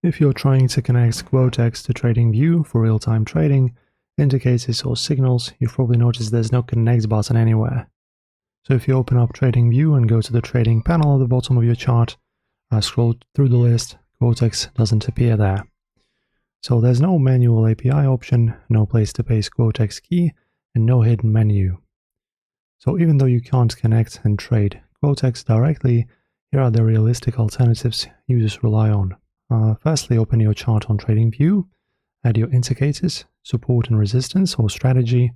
If you're trying to connect Quotex to TradingView for real-time trading, indicators or signals, you've probably noticed there's no connect button anywhere. So if you open up TradingView and go to the trading panel at the bottom of your chart, scroll through the list, Quotex doesn't appear there. So there's no manual API option, no place to paste Quotex key, and no hidden menu. So even though you can't connect and trade Quotex directly, here are the realistic alternatives users rely on. Firstly, open your chart on TradingView, add your indicators, support and resistance or strategy,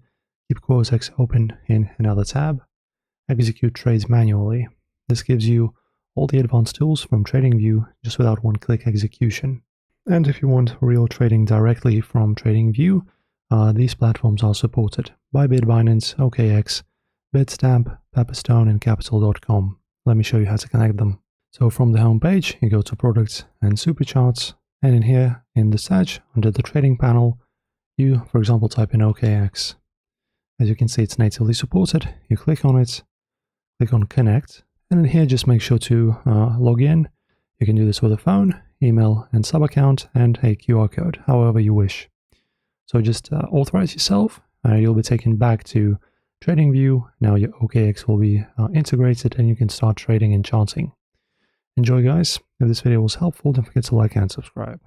keep Quotex open in another tab, execute trades manually. This gives you all the advanced tools from TradingView just without one-click execution. And if you want real trading directly from TradingView, these platforms are supported by Binance, OKX, Bitstamp, Pepperstone, and Capital.com. Let me show you how to connect them. So from the home page, you go to Products and Supercharts, and in here, in the search, under the trading panel, you, for example, type in OKX. As you can see, it's natively supported. You click on it, click on Connect, and in here, just make sure to log in. You can do this with a phone, email, and sub-account, and a QR code, however you wish. So just authorize yourself. You'll be taken back to TradingView. Now your OKX will be integrated, and you can start trading and charting. Enjoy, guys. If this video was helpful, don't forget to like and subscribe.